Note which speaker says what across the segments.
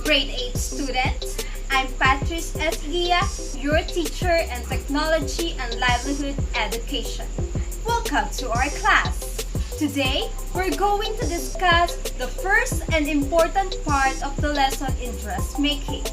Speaker 1: Grade 8 students. I'm Patrice S. Gia, your teacher in Technology and Livelihood Education. Welcome to our class. Today, we're going to discuss the first and important part of the lesson in dressmaking.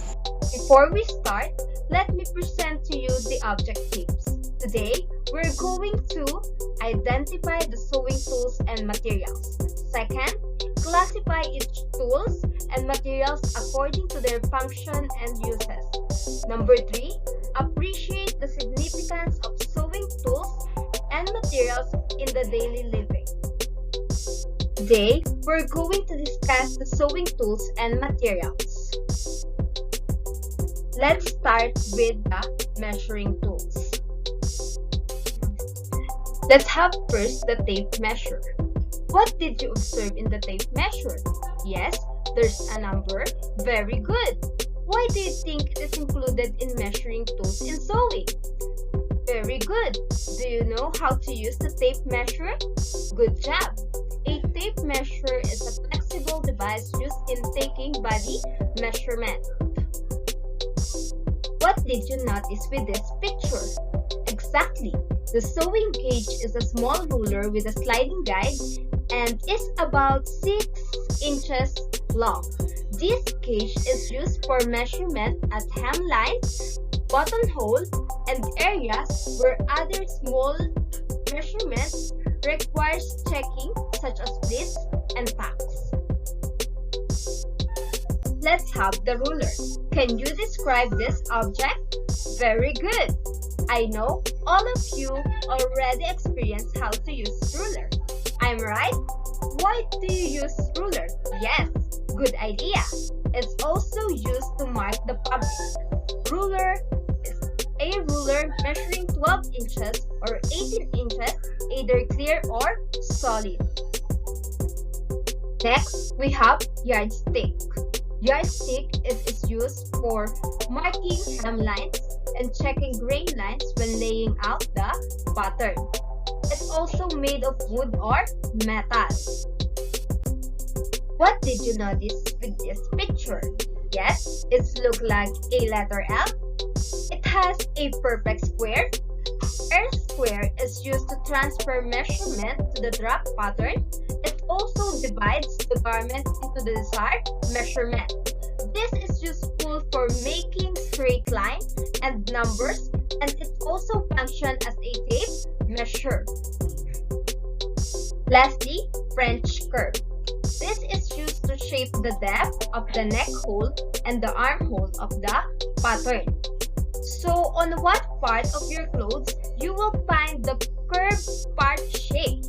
Speaker 1: Before we start, let me present to you the objectives. Today, we're going to identify the sewing tools and materials. Second, classify each tools and materials according to their function and uses. Number 3, appreciate the significance of sewing tools and materials in the daily living. Today, we're going to discuss the sewing tools and materials. Let's start with the measuring tools. Let's have first the tape measure. What did you observe in the tape measure? Yes, there's a number. Very good. Why do you think it is included in measuring tools in sewing? Very good. Do you know how to use the tape measure? Good job. A tape measure is a flexible device used in taking body measurement. What did you notice with this picture? Exactly. The sewing gauge is a small ruler with a sliding guide and is about 6 inches long. This gauge is used for measurement at hemlines, buttonhole, and areas where other small measurements requires checking, such as pleats and tacks. Let's have the ruler. Can you describe this object? Very good. I know all of you already experienced how to use ruler. I'm right? Why do you use ruler? Yes, good idea. It's also used to mark the fabric. Ruler is a ruler measuring 12 inches or 18 inches, either clear or solid. Next, we have yardstick. Yardstick is used for marking hemlines and checking grain lines when laying out the pattern. It's also made of wood or metal. What did you notice with this picture? Yes, it looks like a letter L. It has a perfect square. A square is used to transfer measurement to the drop pattern. It also divides the garment into the desired measurement. This is useful for making straight line and numbers, and it also functions as a tape measure. Lastly, French curve. This is used to shape the depth of the neck hole and the armhole of the pattern. So, on what part of your clothes you will find the curved part shape?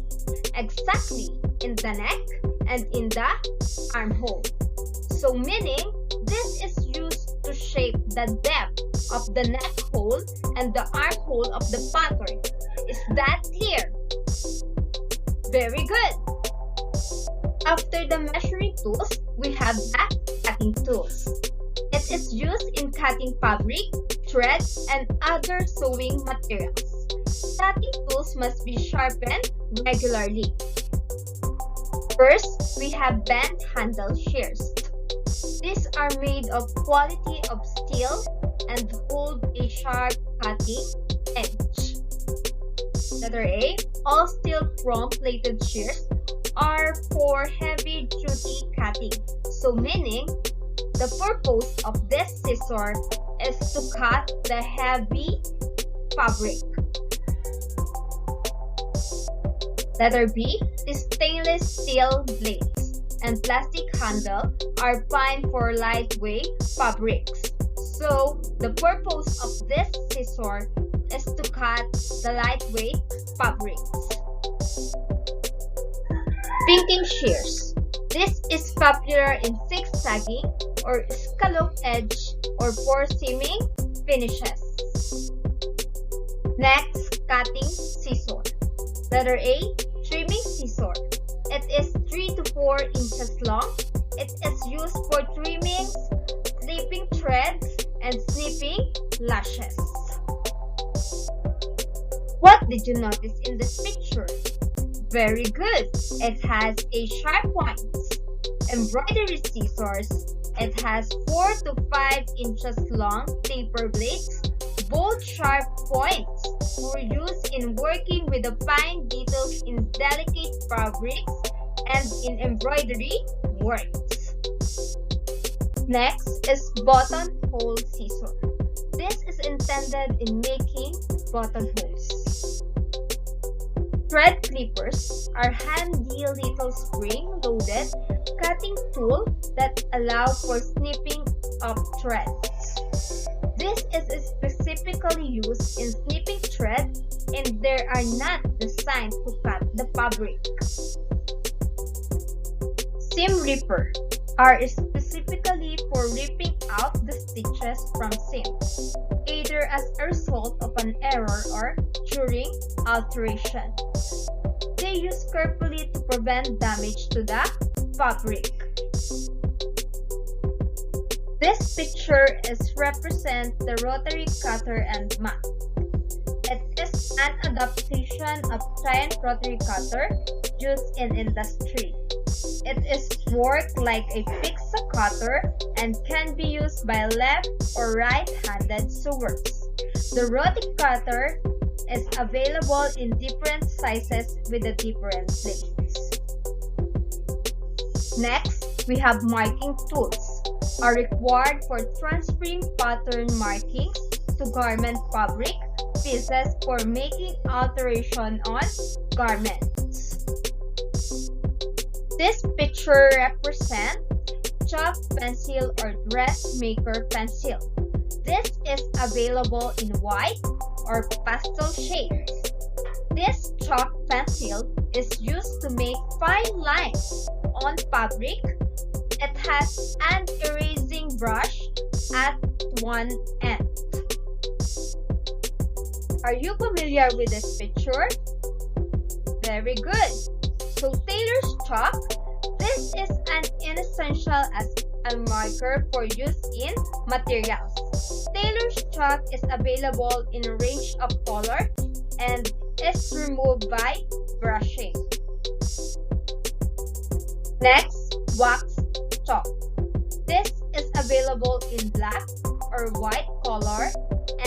Speaker 1: Exactly, in the neck and in the armhole. So, meaning, this is used to shape the depth of the neck hole and the armhole of the pattern. Is that clear? Very good. After the measuring tools, we have the cutting tools. It is used in cutting fabric, thread, and other sewing materials. Cutting tools must be sharpened regularly. First, we have bent handle shears. These are made of quality of steel and hold a sharp cutting edge. Letter A, all steel chrome-plated shears are for heavy-duty cutting. So meaning, the purpose of this scissor is to cut the heavy fabric. Letter B, the stainless steel blades and plastic handle are fine for lightweight fabrics. So, the purpose of this scissor is to cut the lightweight fabrics. Pinking shears. This is popular in zigzagging or scallop edge or four seaming finishes. Next, cutting scissor. Letter A, trimming scissor. It is 3 to 4 inches long. It is used for trimming, clipping threads, and snipping lashes. What did you notice in this picture? Very good. It has a sharp point. Embroidery scissors It has 4 to 5 inches long taper blades, both sharp points for use in working with the fine details in delicate fabrics and in embroidery works. Next is buttonhole scissor. This is intended in making buttonholes. Thread clippers are handy little spring-loaded cutting tool that allow for snipping of threads. This is specifically used in snipping thread and they are not designed to cut the fabric. Seam ripper are specifically for ripping out the stitches from seams, either as a result of an error or during alteration. They use carefully to prevent damage to the fabric. This picture represents the rotary cutter and mat. It is an adaptation of giant rotary cutter used in industry. It is worked like a pizza cutter and can be used by left or right-handed sewers. The rotary cutter is available in different sizes with the different blades. Next, we have marking tools, are required for transferring pattern markings to garment fabric pieces for making alteration on garments. This picture represents chalk pencil or dressmaker pencil. This is available in white or pastel shades. This chalk pencil is used to make fine lines on fabric. It has an erasing brush at one end. Are you familiar with this picture? Very good. So tailor's chalk, this is an essential as a marker for use in materials. Tailor's chalk is available in a range of color and is removed by brushing. Next, wax chalk. This is available in black or white color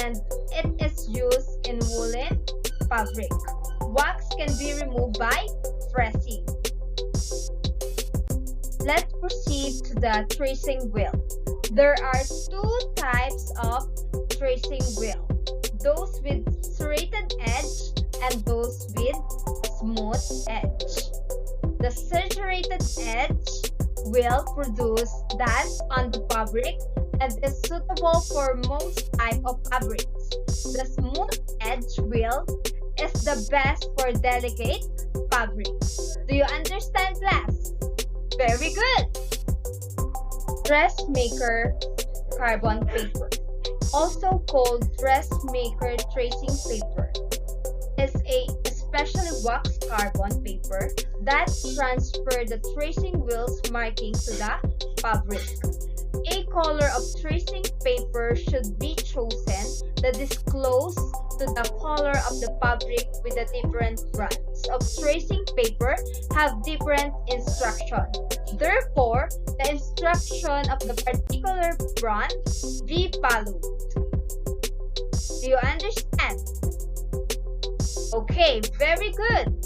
Speaker 1: and it is used in woolen fabric. Wax can be removed by pressing. Let's proceed to the tracing wheel. There are two types of tracing wheel. Those with serrated edge and those with smooth edge. The serrated edge will produce dust on the fabric and is suitable for most type of fabrics. The smooth edge wheel is the best for delicate fabrics. Do you understand, class? Very good! Dressmaker carbon paper, also called dressmaker tracing paper, is a specially waxed carbon paper that transfer the tracing wheel's marking to the fabric. A color of tracing paper should be chosen that is close to the color of the fabric with the different brands of tracing paper have different instruction. Therefore, the instruction of the particular brand be followed. Do you understand? Okay, very good.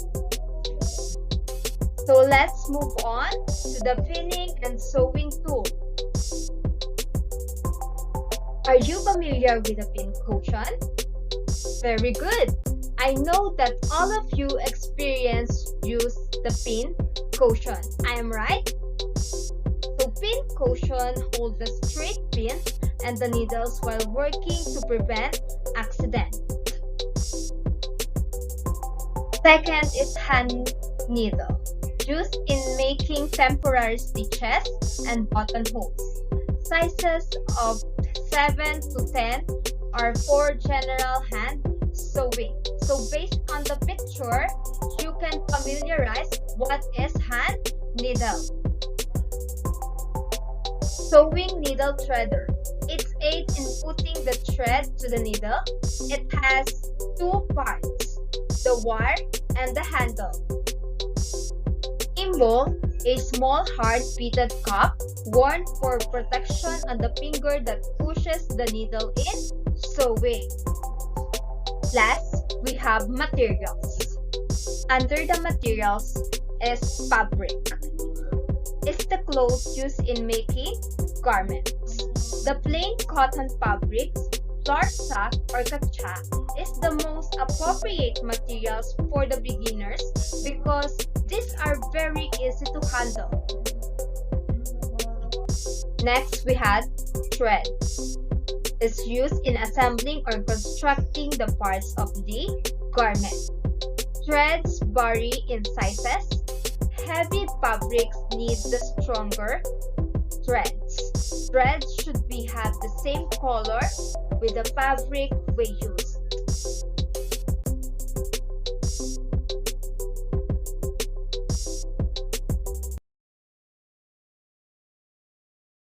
Speaker 1: So let's move on to the pinning and sewing tool. Are you familiar with the pin cushion? Very good. I know that all of you use the pin cushion. I am right? So pin cushion holds the straight pin and the needles while working to prevent accident. Second is hand needle, used in making temporary stitches and buttonholes. Sizes of 7 to 10 are for general hand sewing. So based on the picture, you can familiarize what is hand needle. Sewing needle threader. It aids in putting the thread to the needle. It has two parts, the wire and the handle. A Symbol: a small hard beaded cup worn for protection on the finger that pushes the needle in sewing. Last, we have materials. Under the materials is fabric. It's the cloth used in making garments. The plain cotton fabrics, flour sack or kacha, is the most appropriate materials for the beginners because these are very easy to handle. Next, we had thread. It's used in assembling or constructing the parts of the garment. Threads vary in sizes. Heavy fabrics need the stronger threads. Threads should have the same color with the fabric we use.